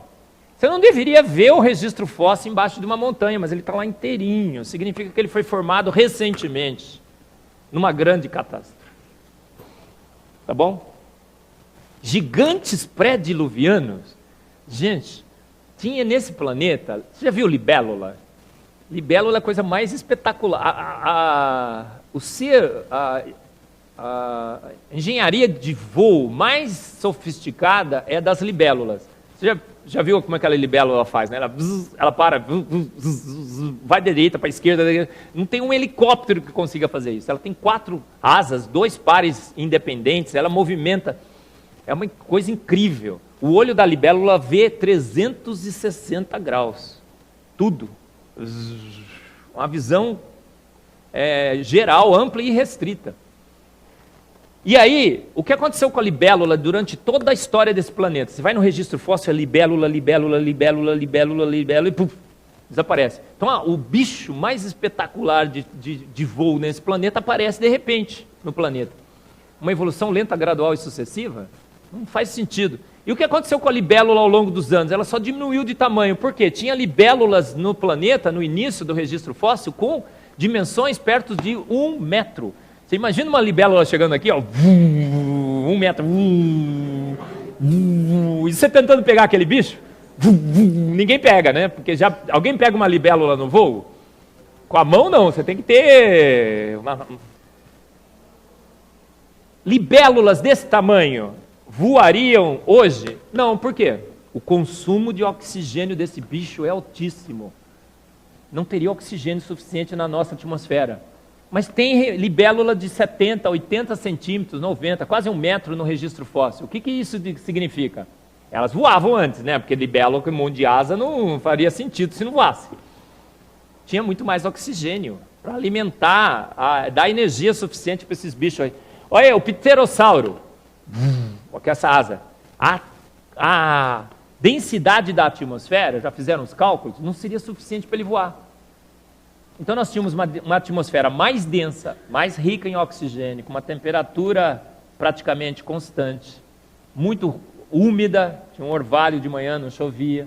Você não deveria ver o registro fóssil embaixo de uma montanha, mas ele está lá inteirinho, significa que ele foi formado recentemente, numa grande catástrofe. Tá bom? Gigantes pré-diluvianos. Gente, tinha nesse planeta... Você já viu libélula? Libélula é a coisa mais espetacular. A engenharia de voo mais sofisticada é das libélulas. Você já viu como aquela libélula faz, né? Ela para, vai da direita para a esquerda. Não tem um helicóptero que consiga fazer isso. Ela tem 4 asas, 2 pares independentes, ela movimenta. É uma coisa incrível. O olho da libélula vê 360 graus. Tudo. Uma visão geral, ampla e restrita. E aí, o que aconteceu com a libélula durante toda a história desse planeta? Você vai no registro fóssil, é libélula, e puf, desaparece. Então, o bicho mais espetacular de voo nesse planeta aparece de repente no planeta. Uma evolução lenta, gradual e sucessiva? Não faz sentido. E o que aconteceu com a libélula ao longo dos anos? Ela só diminuiu de tamanho. Por quê? Tinha libélulas no planeta, no início do registro fóssil, com dimensões perto de 1 metro. Você imagina uma libélula chegando aqui, ó, 1 metro, e você tentando pegar aquele bicho, ninguém pega, né? Porque alguém pega uma libélula no voo? Com a mão não, você tem que ter... Libélulas desse tamanho voariam hoje? Não, por quê? O consumo de oxigênio desse bicho é altíssimo. Não teria oxigênio suficiente na nossa atmosfera. Mas tem libélula de 70, 80 centímetros, 90, quase 1 metro no registro fóssil. O que isso significa? Elas voavam antes, né? Porque libélula com um monte de asa não faria sentido se não voasse. Tinha muito mais oxigênio para alimentar, dar energia suficiente para esses bichos aí. Olha, o pterossauro, com essa asa. A densidade da atmosfera, já fizeram os cálculos, não seria suficiente para ele voar. Então nós tínhamos uma atmosfera mais densa, mais rica em oxigênio, com uma temperatura praticamente constante, muito úmida, tinha um orvalho de manhã, não chovia.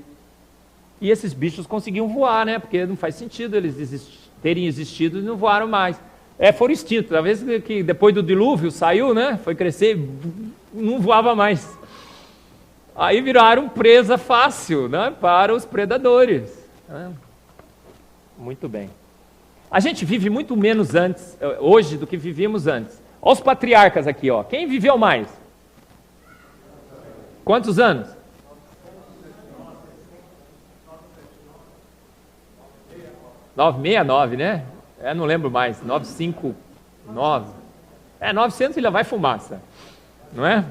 E esses bichos conseguiam voar, né? Porque não faz sentido eles terem existido e não voaram mais. Foram extintos, talvez que depois do dilúvio saiu, né? Foi crescer, não voava mais. Aí viraram presa fácil, né? Para os predadores. Muito bem. A gente vive muito menos hoje do que vivíamos antes. Olha os patriarcas aqui, ó. Quem viveu mais? Quantos anos? 969, né? Não lembro mais. 959. 900 ainda vai fumaça, não é?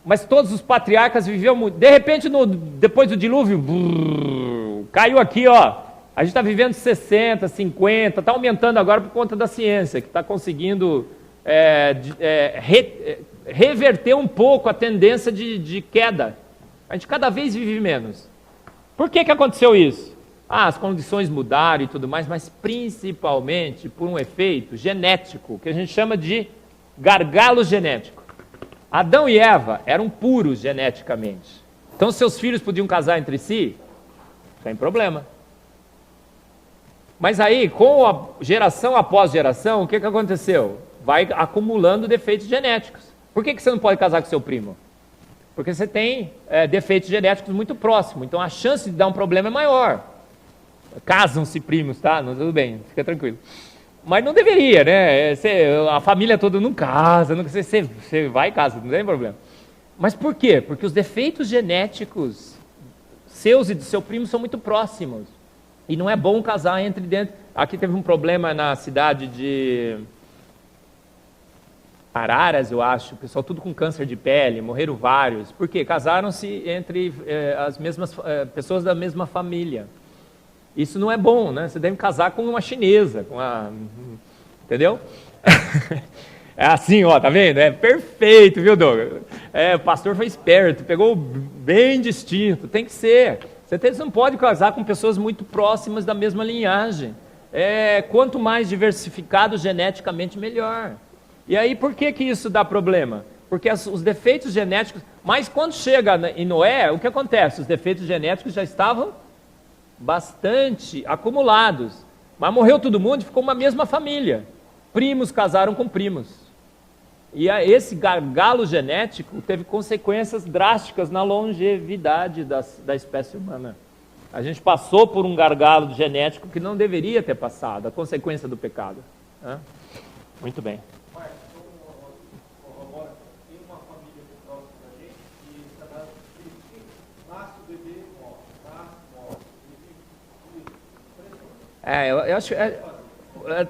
Mas todos os patriarcas viviam muito. De repente, depois do dilúvio, caiu aqui, ó. A gente está vivendo 60, 50, está aumentando agora por conta da ciência, que está conseguindo reverter um pouco a tendência de queda. A gente cada vez vive menos. Por que aconteceu isso? As condições mudaram e tudo mais, mas principalmente por um efeito genético, que a gente chama de gargalo genético. Adão e Eva eram puros geneticamente. Então seus filhos podiam casar entre si, sem problema. Mas aí, com a geração após geração, o que aconteceu? Vai acumulando defeitos genéticos. Por que você não pode casar com seu primo? Porque você tem defeitos genéticos muito próximos, então a chance de dar um problema é maior. Casam-se primos, tá? Tudo bem, fica tranquilo. Mas não deveria, né? A família toda não casa, você vai e casa, não tem problema. Mas por quê? Porque os defeitos genéticos seus e do seu primo são muito próximos. E não é bom casar entre dentro. Aqui teve um problema na cidade de Araras, eu acho, o pessoal tudo com câncer de pele, morreram vários. Por quê? Casaram-se entre as mesmas pessoas da mesma família. Isso não é bom, né? Você deve casar com uma chinesa, entendeu? É assim, ó, tá vendo? É perfeito, viu, Douglas? O pastor foi esperto, pegou bem distinto, tem que ser. Você não pode casar com pessoas muito próximas da mesma linhagem. Quanto mais diversificado geneticamente, melhor. E aí, por que isso dá problema? Porque os defeitos genéticos... Mas quando chega em Noé, o que acontece? Os defeitos genéticos já estavam bastante acumulados. Mas morreu todo mundo e ficou uma mesma família. Primos casaram com primos. E esse gargalo genético teve consequências drásticas na longevidade da espécie humana. A gente passou por um gargalo genético que não deveria ter passado, a consequência do pecado. Muito bem. Eu acho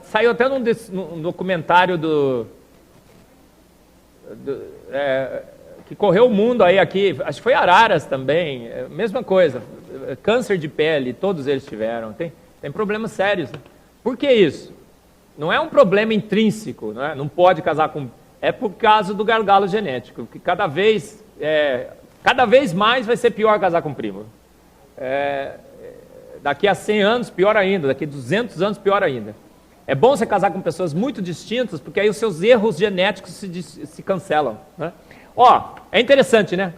saiu até num documentário que correu o mundo aí aqui, acho que foi Araras também, mesma coisa, câncer de pele, todos eles tiveram, tem problemas sérios. Por que isso? Não é um problema intrínseco, não pode casar com... É por causa do gargalo genético, que cada vez mais vai ser pior casar com primo. Daqui a 100 anos, pior ainda. Daqui a 200 anos, pior ainda. É bom você casar com pessoas muito distintas, porque aí os seus erros genéticos se cancelam. Né? É interessante, né?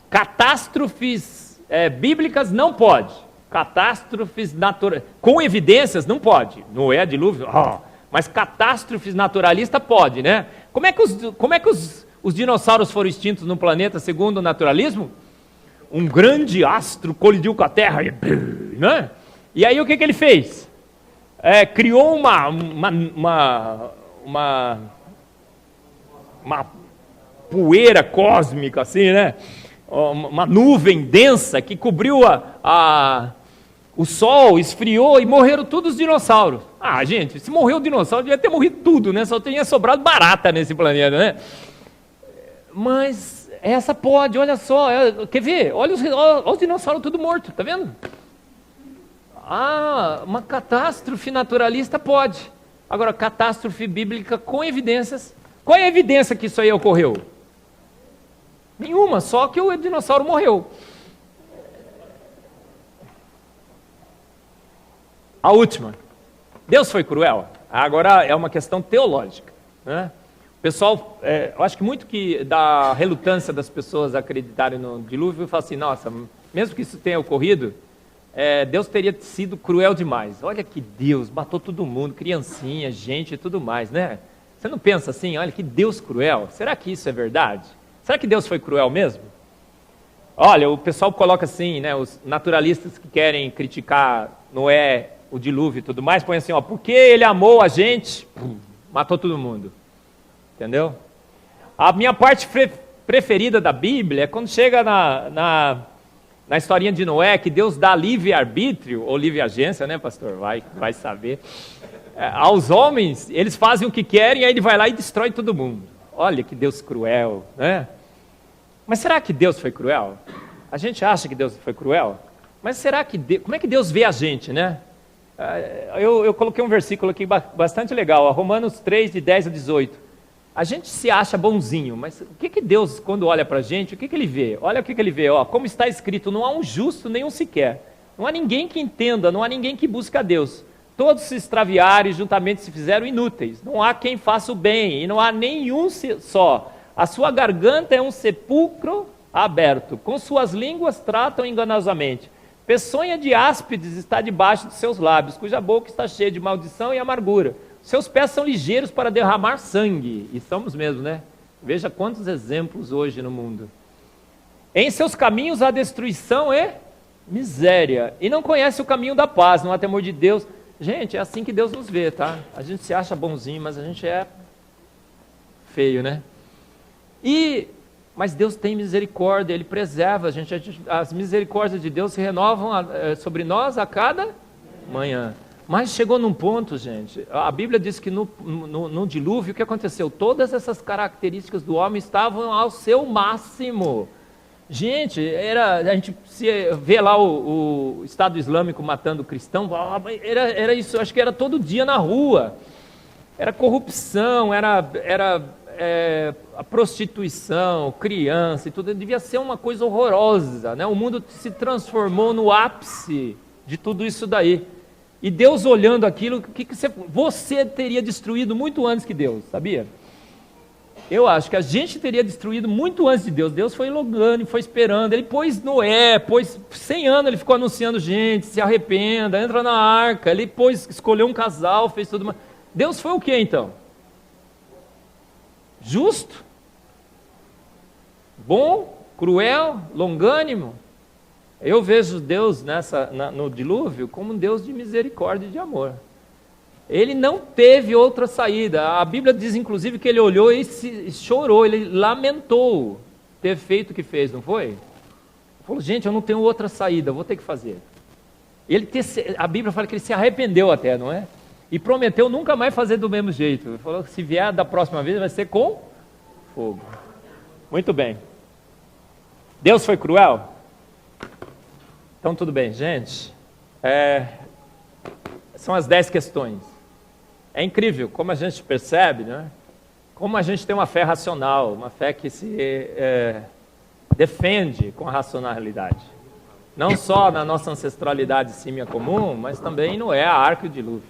Catástrofes bíblicas não pode. Catástrofes naturais... Com evidências, não pode. Noé, dilúvio... Mas catástrofes naturalistas pode, né? Como é que os dinossauros foram extintos no planeta, segundo o naturalismo? Um grande astro colidiu com a Terra, né? E aí o que ele fez? Criou uma poeira cósmica, assim, né? Uma nuvem densa que cobriu o Sol, esfriou e morreram todos os dinossauros. Gente, se morreu o dinossauro, devia ter morrido tudo, né? Só tinha sobrado barata nesse planeta, né? Mas... essa pode, olha só, quer ver? Olha os dinossauros tudo morto, tá vendo? Uma catástrofe naturalista pode. Agora, catástrofe bíblica com evidências. Qual é a evidência que isso aí ocorreu? Nenhuma, só que o dinossauro morreu. A última. Deus foi cruel? Agora é uma questão teológica, né? Pessoal, eu acho que muito da relutância das pessoas acreditarem no dilúvio, fala assim, nossa, mesmo que isso tenha ocorrido, Deus teria sido cruel demais. Olha que Deus, matou todo mundo, criancinha, gente e tudo mais, né? Você não pensa assim, olha que Deus cruel, será que isso é verdade? Será que Deus foi cruel mesmo? Olha, o pessoal coloca assim, né, os naturalistas que querem criticar Noé, o dilúvio e tudo mais, põe assim, porque ele amou a gente, matou todo mundo. Entendeu? A minha parte preferida da Bíblia é quando chega na historinha de Noé, que Deus dá livre-arbítrio, ou livre-agência, né, pastor? Vai saber. Aos homens, eles fazem o que querem, aí ele vai lá e destrói todo mundo. Olha que Deus cruel, né? Mas será que Deus foi cruel? A gente acha que Deus foi cruel? Mas será que como é que Deus vê a gente, né? Eu coloquei um versículo aqui bastante legal, Romanos 3, de 10 a 18. A gente se acha bonzinho, mas o que Deus, quando olha para a gente, o que ele vê? Olha o que ele vê, como está escrito, não há um justo nenhum sequer. Não há ninguém que entenda, não há ninguém que busque a Deus. Todos se extraviaram e juntamente se fizeram inúteis. Não há quem faça o bem, e não há nenhum só. A sua garganta é um sepulcro aberto, com suas línguas tratam enganosamente. Peçonha de áspides está debaixo de seus lábios, cuja boca está cheia de maldição e amargura. Seus pés são ligeiros para derramar sangue. E somos mesmo, né? Veja quantos exemplos hoje no mundo. Em seus caminhos há destruição e miséria. E não conhece o caminho da paz, não há temor de Deus. Gente, é assim que Deus nos vê, tá? A gente se acha bonzinho, mas a gente é feio, né? Mas Deus tem misericórdia, Ele preserva a gente. As misericórdias de Deus se renovam sobre nós a cada manhã. Mas chegou num ponto, gente, a Bíblia diz que no dilúvio, o que aconteceu? Todas essas características do homem estavam ao seu máximo. Gente, a gente se vê lá o Estado Islâmico matando cristão, era isso, acho que era todo dia na rua. Era corrupção, era a prostituição, criança e tudo, devia ser uma coisa horrorosa, né? O mundo se transformou no ápice de tudo isso daí. E Deus olhando aquilo, o que você teria destruído muito antes que Deus, sabia? Eu acho que a gente teria destruído muito antes de Deus. Deus foi logando, foi esperando. Ele pôs Noé, 100 anos ele ficou anunciando gente, se arrependa, entra na arca. Ele escolheu um casal, fez tudo. Deus foi o que então? Justo? Bom? Cruel? Longânimo? Eu vejo Deus no dilúvio como um Deus de misericórdia e de amor. Ele não teve outra saída. A Bíblia diz, inclusive, que ele olhou e chorou, ele lamentou ter feito o que fez, não foi? Ele falou, gente, eu não tenho outra saída, eu vou ter que fazer. A Bíblia fala que ele se arrependeu até, não é? E prometeu nunca mais fazer do mesmo jeito. Ele falou que se vier da próxima vez vai ser com fogo. Muito bem. Deus foi cruel? Então tudo bem, gente. São as 10 questões. É incrível como a gente percebe, né? Como a gente tem uma fé racional, uma fé que se defende com a racionalidade. Não só na nossa ancestralidade símia comum, mas também no a arca e o dilúvio.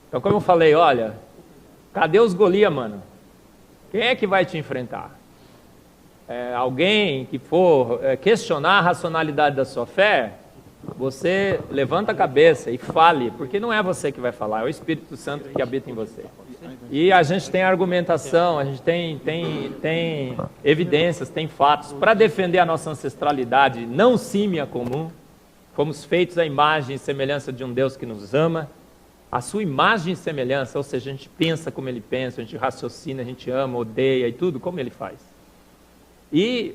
Então, como eu falei, olha, cadê os Golias, mano? Quem é que vai te enfrentar? Alguém que for questionar a racionalidade da sua fé, você levanta a cabeça e fale, porque não é você que vai falar, é o Espírito Santo que habita em você. E a gente tem argumentação, a gente tem evidências, tem fatos para defender a nossa ancestralidade não símia comum. Fomos feitos à imagem e semelhança de um Deus que nos ama. A sua imagem e semelhança, ou seja, a gente pensa como ele pensa, a gente raciocina, a gente ama, odeia e tudo como ele faz. E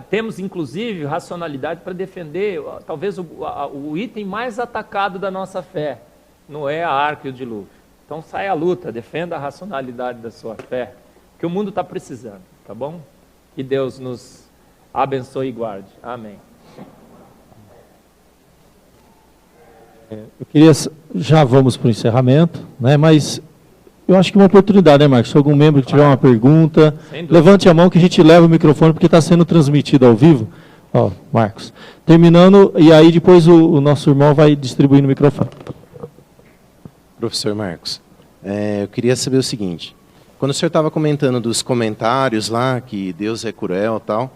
temos, inclusive, racionalidade para defender, talvez, o item mais atacado da nossa fé, Noé, a arca e o dilúvio. Então, sai à luta, defenda a racionalidade da sua fé, que o mundo está precisando, tá bom? Que Deus nos abençoe e guarde. Amém. Eu queria, já vamos para o encerramento, né, mas eu acho que uma oportunidade, né, Marcos? Se algum membro que tiver uma pergunta, levante a mão que a gente leva o microfone, porque está sendo transmitido ao vivo. Ó, Marcos. Terminando, e aí depois o nosso irmão vai distribuir no microfone. Professor Marcos, eu queria saber o seguinte. Quando o senhor estava comentando dos comentários lá, que Deus é cruel e tal,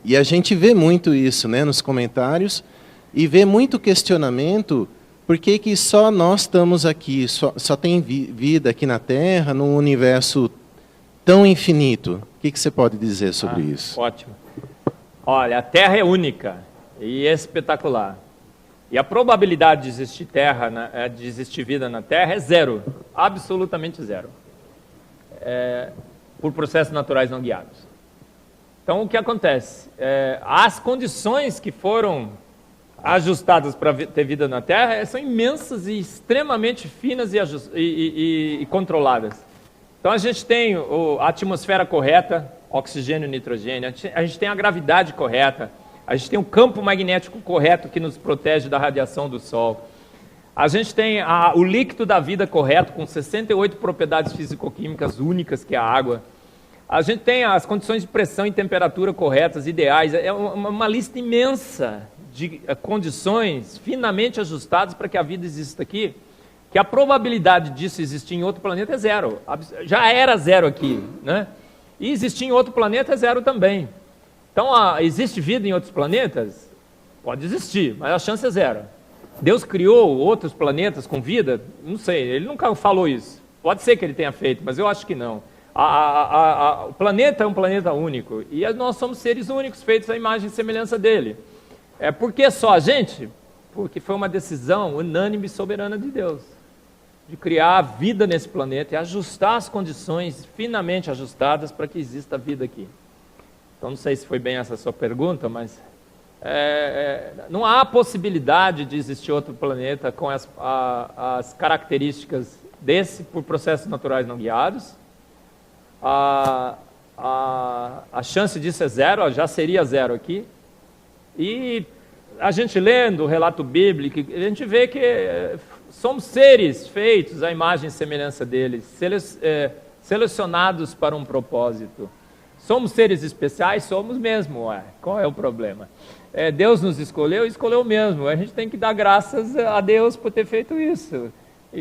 e a gente vê muito isso, né, nos comentários, e vê muito questionamento, por que que só nós estamos aqui, só tem vida aqui na Terra, num universo tão infinito? O que você pode dizer sobre isso? Ótimo. Olha, a Terra é única e espetacular. E a probabilidade de existir de existir vida na Terra é zero, absolutamente zero. Por processos naturais não guiados. Então, o que acontece? As condições que foram ajustadas para ter vida na Terra são imensas e extremamente finas e controladas. Então, a gente tem a atmosfera correta, oxigênio e nitrogênio, a gente tem a gravidade correta, a gente tem o campo magnético correto que nos protege da radiação do Sol, a gente tem o líquido da vida correto, com 68 propriedades físico-químicas únicas, que é a água. A gente tem as condições de pressão e temperatura corretas, ideais, é uma lista imensa de condições finamente ajustadas para que a vida exista aqui, que a probabilidade disso existir em outro planeta é zero. Já era zero aqui, né? E existir em outro planeta é zero também. Então, existe vida em outros planetas? Pode existir, mas a chance é zero. Deus criou outros planetas com vida? Não sei, ele nunca falou isso. Pode ser que ele tenha feito, mas eu acho que não. O planeta é um planeta único, e nós somos seres únicos, feitos à imagem e semelhança dele. Por que só a gente? Porque foi uma decisão unânime e soberana de Deus, de criar a vida nesse planeta e ajustar as condições finamente ajustadas para que exista vida aqui. Então, não sei se foi bem essa a sua pergunta, mas Não há possibilidade de existir outro planeta com as características desse por processos naturais não guiados. A chance disso é zero, já seria zero aqui. E a gente lendo o relato bíblico, a gente vê que somos seres feitos à imagem e semelhança deles, selecionados para um propósito. Somos seres especiais? Somos mesmo, qual é o problema? Deus nos escolheu mesmo, a gente tem que dar graças a Deus por ter feito isso. E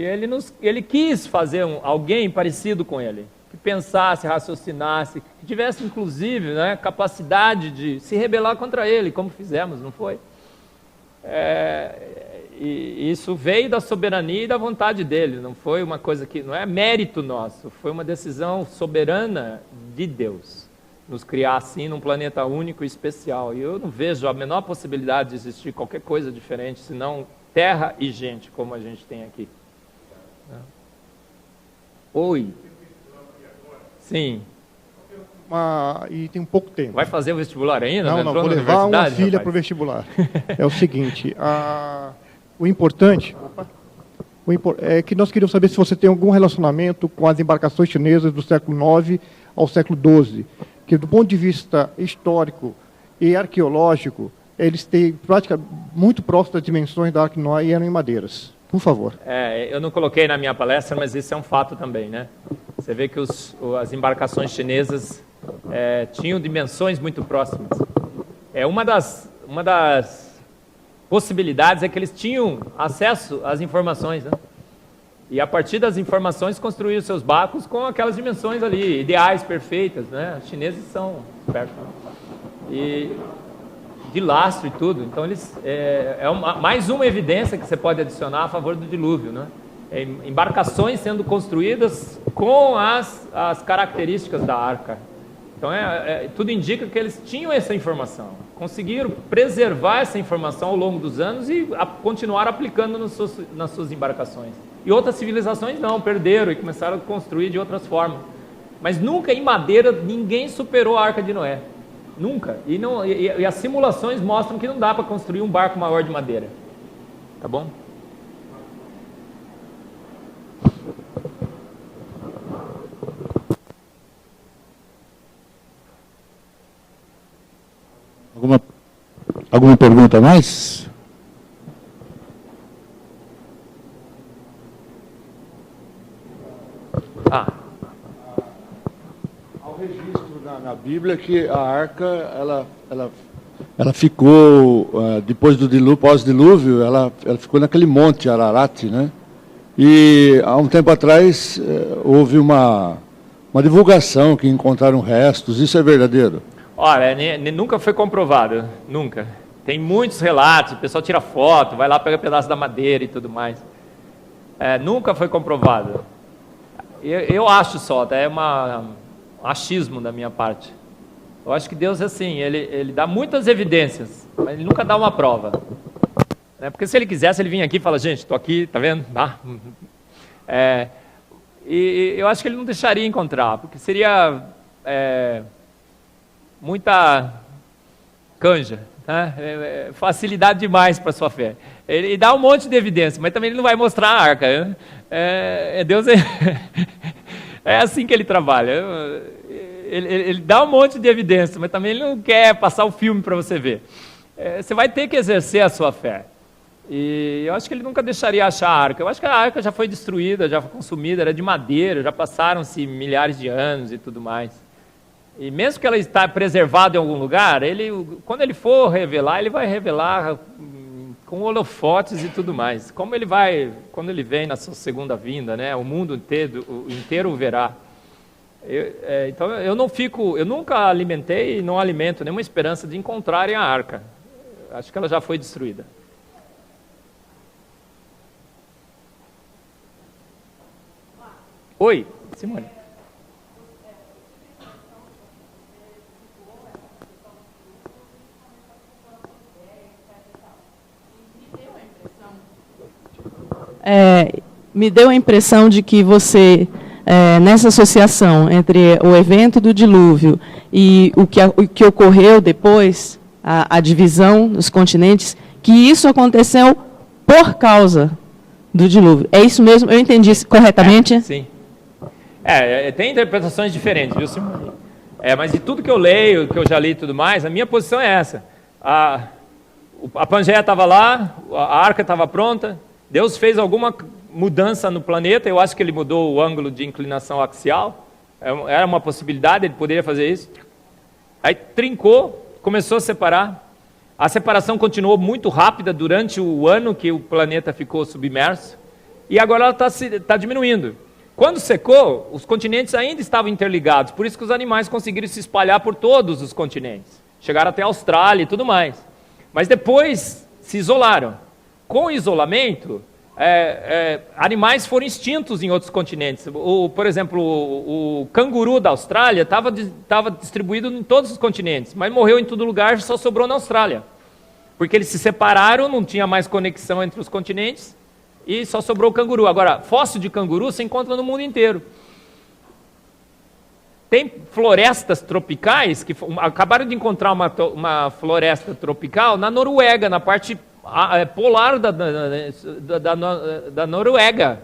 Ele quis fazer alguém parecido com Ele, que pensasse, raciocinasse, que tivesse inclusive capacidade de se rebelar contra Ele, como fizemos, não foi? E isso veio da soberania e da vontade dele, não foi uma coisa que, não é mérito nosso, foi uma decisão soberana de Deus, nos criar assim num planeta único e especial. E eu não vejo a menor possibilidade de existir qualquer coisa diferente, senão terra e gente, como a gente tem aqui. Oi. Sim. E tem um pouco tempo. Vai fazer o vestibular ainda? Não, vou levar uma filha para o vestibular. É o seguinte, o importante é que nós queríamos saber se você tem algum relacionamento com as embarcações chinesas do século IX ao século XII, que do ponto de vista histórico e arqueológico, eles têm praticamente muito próximo das dimensões da Arca de Noé e eram em madeiras. Por favor. Eu não coloquei na minha palestra, mas isso é um fato também, né? Você vê que as embarcações chinesas tinham dimensões muito próximas. Uma das possibilidades é que eles tinham acesso às informações, né? E a partir das informações construíram seus barcos com aquelas dimensões ali, ideais, perfeitas, né? Os chineses são perto, né? E de lastro e tudo. Então mais uma evidência que você pode adicionar a favor do dilúvio, né? Embarcações sendo construídas com as características da arca. Então tudo indica que eles tinham essa informação, conseguiram preservar essa informação ao longo dos anos e continuar aplicando nas suas embarcações. E outras civilizações não, perderam e começaram a construir de outras formas. Mas nunca em madeira ninguém superou a Arca de Noé. Nunca. E as simulações mostram que não dá para construir um barco maior de madeira. Tá bom? Alguma pergunta a mais? Há um registro na Bíblia que a arca, ela ficou, depois do dilúvio, pós-dilúvio, ela ficou naquele monte Ararat, né? E há um tempo atrás houve uma divulgação que encontraram restos. Isso é verdadeiro? Olha, nunca foi comprovado, nunca. Tem muitos relatos, o pessoal tira foto, vai lá, pega pedaço da madeira e tudo mais. Nunca foi comprovado. Eu acho só, é um achismo da minha parte. Eu acho que Deus é assim, ele dá muitas evidências, mas ele nunca dá uma prova. Porque se ele quisesse, ele vinha aqui e fala, gente, estou aqui, tá vendo? E eu acho que ele não deixaria encontrar, porque seria muita canja, né? Facilidade demais para a sua fé. Ele dá um monte de evidência, mas também ele não vai mostrar a arca. Né? Deus é assim que ele trabalha. Ele dá um monte de evidência, mas também ele não quer passar o filme para você ver. Você vai ter que exercer a sua fé. E eu acho que ele nunca deixaria achar a arca. Eu acho que a arca já foi destruída, já foi consumida, era de madeira, já passaram-se milhares de anos e tudo mais. E mesmo que ela está preservada em algum lugar, quando ele for revelar, ele vai revelar com holofotes e tudo mais. Como ele vai, quando ele vem na sua segunda vinda, né? O mundo inteiro o verá. Então eu nunca alimentei e não alimento nenhuma esperança de encontrarem a arca. Acho que ela já foi destruída. Oi, Simone. Me deu a impressão de que você, nessa associação entre o evento do dilúvio e o que ocorreu depois, a divisão dos continentes, que isso aconteceu por causa do dilúvio. É isso mesmo? Eu entendi corretamente? Sim. Tem interpretações diferentes, viu, Simone? Mas de tudo que eu leio, que eu já li e tudo mais, a minha posição é essa. A Pangeia estava lá, a arca estava pronta, Deus fez alguma mudança no planeta, eu acho que ele mudou o ângulo de inclinação axial, era uma possibilidade, ele poderia fazer isso. Aí trincou, começou a separar. A separação continuou muito rápida durante o ano que o planeta ficou submerso, e agora ela está diminuindo. Quando secou, os continentes ainda estavam interligados, por isso que os animais conseguiram se espalhar por todos os continentes. Chegaram até a Austrália e tudo mais. Mas depois se isolaram. Com o isolamento, animais foram extintos em outros continentes. Por exemplo, o canguru da Austrália estava distribuído em todos os continentes, mas morreu em todo lugar, só sobrou na Austrália. Porque eles se separaram, não tinha mais conexão entre os continentes, e só sobrou o canguru. Agora, fóssil de canguru se encontra no mundo inteiro. Tem florestas tropicais, que acabaram de encontrar uma floresta tropical na Noruega, na parte polar da Noruega.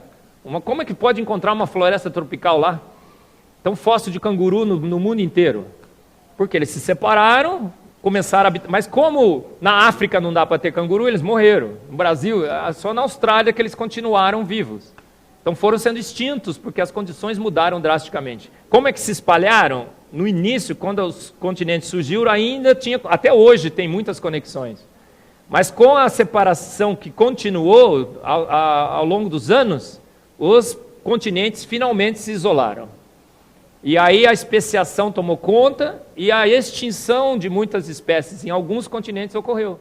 Como é que pode encontrar uma floresta tropical lá? Então, fóssil de canguru no mundo inteiro. Porque eles se separaram, começaram a habitar. Mas como na África não dá para ter canguru, eles morreram. No Brasil, só na Austrália que eles continuaram vivos. Então foram sendo extintos, porque as condições mudaram drasticamente. Como é que se espalharam? No início, quando os continentes surgiram, ainda tinha, até hoje tem muitas conexões. Mas com a separação que continuou ao longo dos anos, os continentes finalmente se isolaram. E aí a especiação tomou conta e a extinção de muitas espécies em alguns continentes ocorreu.